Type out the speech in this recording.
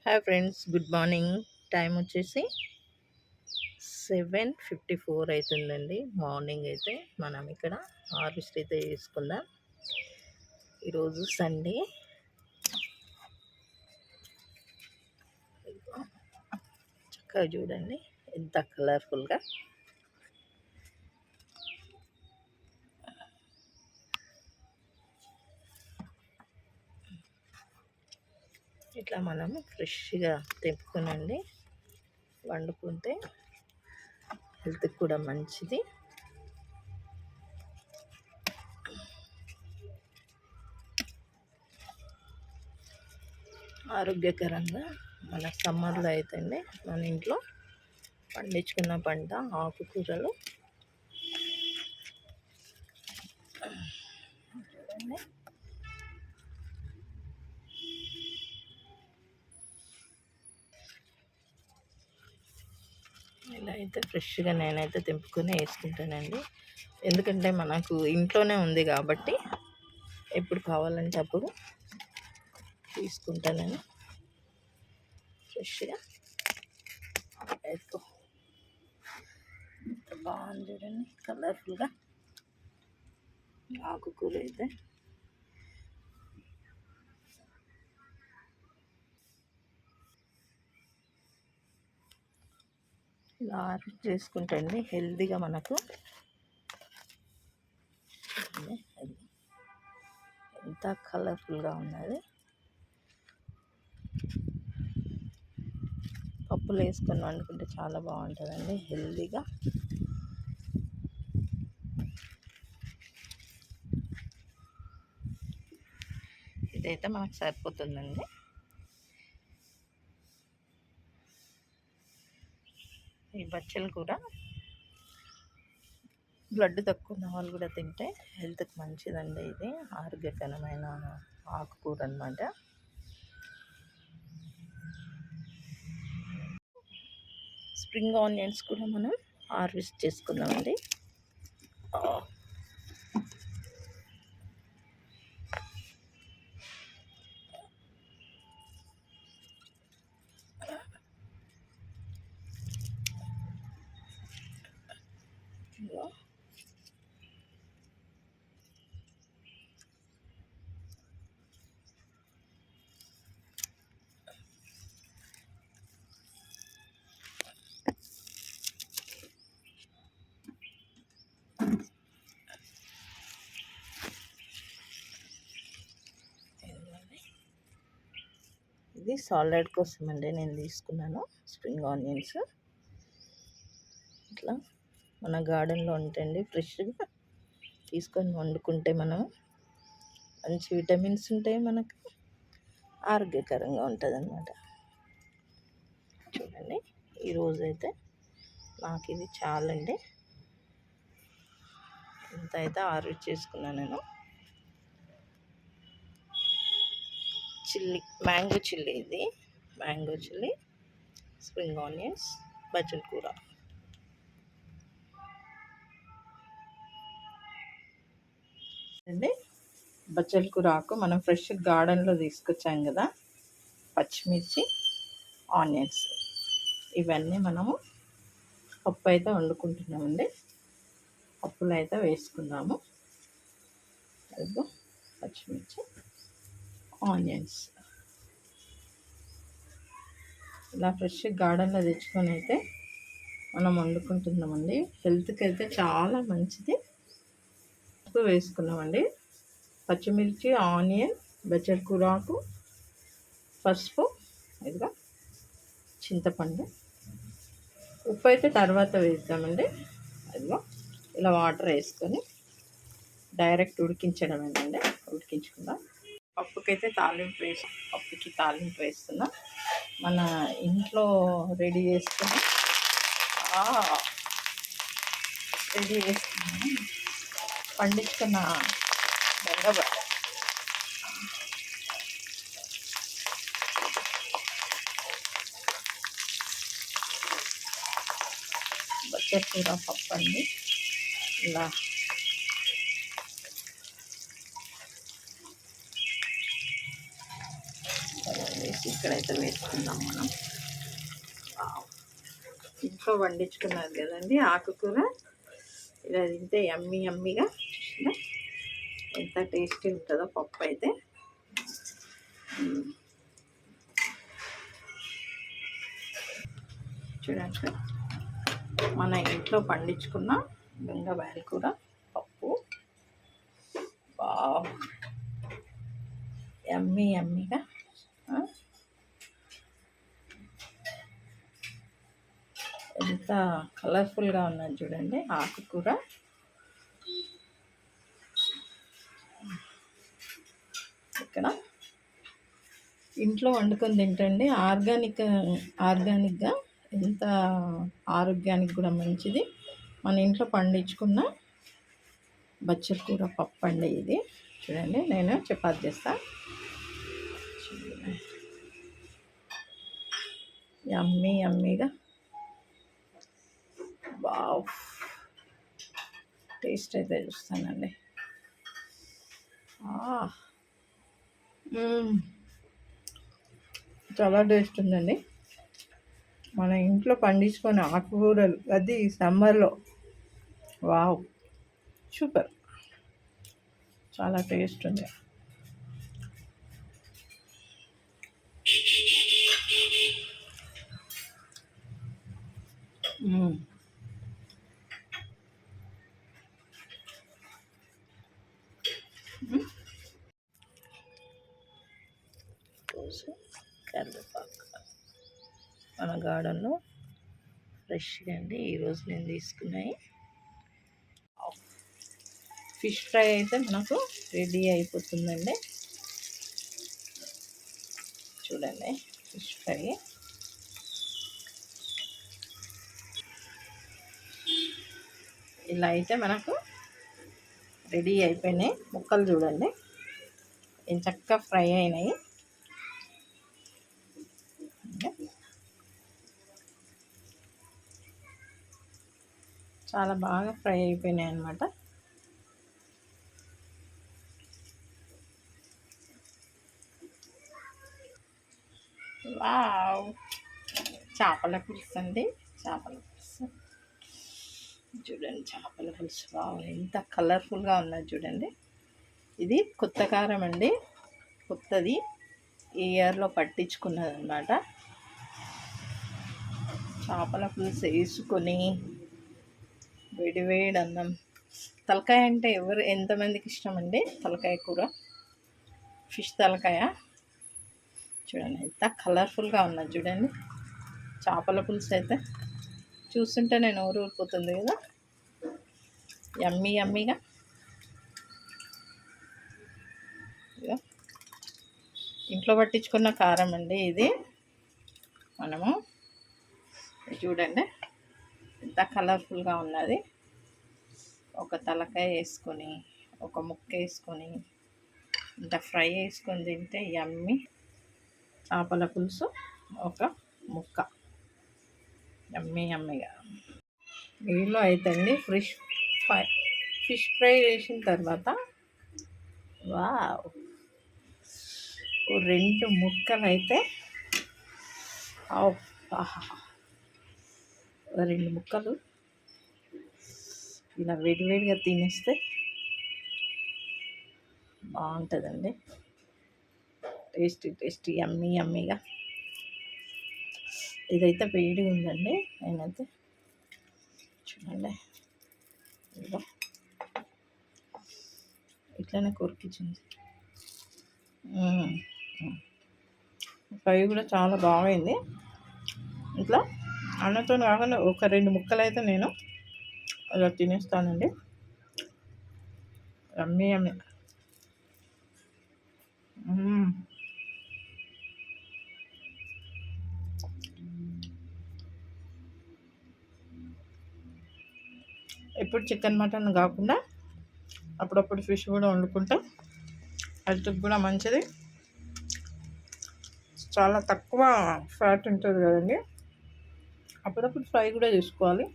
Hi friends, good morning. Time వచ్చేసి 7:54 అవుతుందండి. Morning అయితే మనం ఇక్కడ హార్వెస్ట్ అయితే చేసుకుందాం. ఈరోజు సండే. చక్కగా చూడండి ఎంత కలర్ఫుల్గా. ఇట్లా మనం ఫ్రెష్గా తెంపుకునండి వండుకుంటే హెల్త్కి కూడా మంచిది. ఆరోగ్యకరంగా మన సమ్మర్లో అయితే మన ఇంట్లో పండించుకున్న పంట ఆకుకూరలు చూడండి. ఇలా అయితే ఫ్రెష్గా నేనైతే తెంపుకొని వేసుకుంటానండి. ఎందుకంటే మనకు ఇంట్లోనే ఉంది కాబట్టి ఎప్పుడు కావాలంటే అప్పుడు తీసుకుంటానని ఫ్రెష్గా వేసుకో. బాగుంది చూడండి కలర్ఫుల్గా ఆకుకూర అయితే. ఇలా హార్వెస్ట్ చేసుకుంటండి హెల్తీగా మనకు. ఎంత కలర్ఫుల్గా ఉన్నది. పప్పులు వేసుకొని వండుకుంటే చాలా బాగుంటుందండి హెల్తీగా. ఇదైతే మనకు సరిపోతుందండి. ఈ బచ్చలు కూడా బ్లడ్ తక్కువ ఉన్న వాళ్ళు కూడా తింటే హెల్త్కి మంచిదండి. ఇది ఆరోగ్యకరమైన ఆకుకూర అన్నమాట. స్ప్రింగ్ ఆనియన్స్ కూడా మనం హార్వెస్ట్ చేసుకుందామండి. ఇది సాలడ్ కోసం అండి నేను తీసుకున్నాను స్ప్రింగ్ ఆనియన్స్. ఇట్లా మన గార్డెన్లో ఉంటాయండి. ఫ్రెష్గా తీసుకొని వండుకుంటే మనం మంచి విటమిన్స్ ఉంటాయి, మనకు ఆరోగ్యకరంగా ఉంటుంది అన్నమాట. చూడండి ఈరోజైతే నాకు ఇది చాలండి. ఇంత అయితే హార్వెస్ట్ చేసుకున్నాను నేను. చిల్లీ, మ్యాంగో చిల్లీ, ఇది మ్యాంగో చిల్లీ, స్ప్రింగ్ ఆనియన్స్, బచ్చల కూర. అండి బచ్చల కూర ఆకు మనం ఫ్రెష్ గార్డెన్లో తీసుకొచ్చాం కదా. పచ్చిమిర్చి, ఆనియన్స్, ఇవన్నీ మనము పప్పు అయితే వండుకుంటున్నామండి. పప్పులు అయితే వేసుకుందాము. అదిగో పచ్చిమిర్చి, ఆనియన్స్ ఇలా ఫ్రెష్ గార్డెన్లో తెచ్చుకొని అయితే మనం వండుకుంటున్నామండి. హెల్త్కి అయితే చాలా మంచిది. ఉప్పు వేసుకున్నామండి. పచ్చిమిర్చి, ఆనియన్, బచ్చల కూరాకు, పసుపు, ఇదిగా చింతపండు. ఉప్పు అయితే తర్వాత వేద్దామండి. అదిగో ఇలా వాటర్ వేసుకొని డైరెక్ట్ ఉడికించడం ఏంటండి. ఉడికించుకుందాం. పప్పుకి తాలింపు వేస్తున్నా. మన ఇంట్లో రెడీ చేసుకున్నాం. పండించుకున్న బెండకాయ, బచ్చల కూర పప్పు అండి. ఇలా వేసి ఇక్కడైతే వేసుకుందాం మనం. ఇంట్లో వండించుకున్నది కదండి ఆకుకూర, ఇలా తింటే యమ్మీ యమ్మీగా ఎంత టేస్టీ ఉంటుందో పప్పు అయితే. చూడండి, మన ఇంట్లో పండించుకున్న బెండకాయ కూర పప్పు. యమ్మీ యమ్మీగా ఎంత కలర్ఫుల్గా ఉన్నది చూడండి ఆకుకూర. ఇక్కడ ఇంట్లో వండుకొని తింటండి ఆర్గానిక్గా ఎంత ఆరోగ్యానికి కూడా మంచిది. మన ఇంట్లో పండించుకున్న బచ్చల కూర పప్పు అండి ఇది. చూడండి, నేను చపాతీ చేస్తా. యమ్మీ యమ్మీగా వావ్, టేస్ట్ అయితే చూస్తానండి. చాలా టేస్ట్ ఉందండి. మన ఇంట్లో పండించుకొని ఆకుకూరలు, అది సమ్మర్లో, వావ్ సూపర్, చాలా టేస్ట్ ఉంది. కరివేపాకు మన గార్డెన్లో ఫ్రెష్గా అండి, ఈరోజు నేను తీసుకున్నాయి. ఫిష్ ఫ్రై అయితే మనకు రెడీ అయిపోతుందండి. చూడండి, ఫిష్ ఫ్రై ఇలా అయితే మనకు రెడీ అయిపోయినాయి. ముక్కలు చూడండి ఎంత చక్కగా ఫ్రై అయినాయి. చాలా బాగా ఫ్రై అయిపోయినాయి అన్నమాట. వావ్, చేపల పులుసు అండి, చేపల పులుసు చూడండి. చేపల పులుసు వావ్, ఎంత కలర్ఫుల్గా ఉన్నది చూడండి. ఇది కొత్త కారం అండి, కొత్తది, ఈ ఇయర్లో పట్టించుకున్నది అన్నమాట. చేపల పులుసు వేసుకొని వేడివేడి అన్నం. తలకాయ అంటే ఎంతమందికి ఇష్టం అండి తలకాయ కూర, ఫిష్ తలకాయ. చూడండి ఎంత కలర్ఫుల్గా ఉన్నది చూడండి. చేపల పులుసు అయితే చూస్తుంటే నేను ఊరిపోతుంది కదా, యమ్మీ యమ్మీగా. ఇంట్లో పట్టించుకున్న కారం అండి ఇది. మనము చూడండి ఎంత కలర్ఫుల్గా ఉన్నది. ఒక తలకాయ వేసుకొని, ఒక ముక్క వేసుకొని, ఇంత ఫ్రై వేసుకొని తింటే యమ్మీ. చేపల పులుసు ఒక ముక్క, యమ్మీ యమ్మీగా. నీళ్ళు అయితే అండి ఫిష్ ఫ్రై చేసిన తర్వాత వావ్, 2 ముక్కలు అయితే 2 ముక్కలు ఇలా వేడివేడిగా తినేస్తే బాగుంటుందండి. టేస్టీ యమ్మీ యమ్మీగా. ఇదైతే వేడిగా ఉందండి. నేనైతే చూడండి ఇట్లానే కొరికించింది. ఫ్రై కూడా చాలా బాగైంది. ఇట్లా అన్నతో కాకుండా ఒక 2 ముక్కలు అయితే నేను అలా తినేస్తానండి. యమ్మీ యమ్మీ. ఎప్పుడు చికెన్ మటన్ కాకుండా అప్పుడప్పుడు ఫిష్ కూడా వండుకుంటాం. హెల్త్కి కూడా మంచిది. చాలా తక్కువ ఫ్యాట్ ఉంటుంది కదండి. అప్పుడప్పుడు ఫ్రై కూడా చేసుకోవాలి.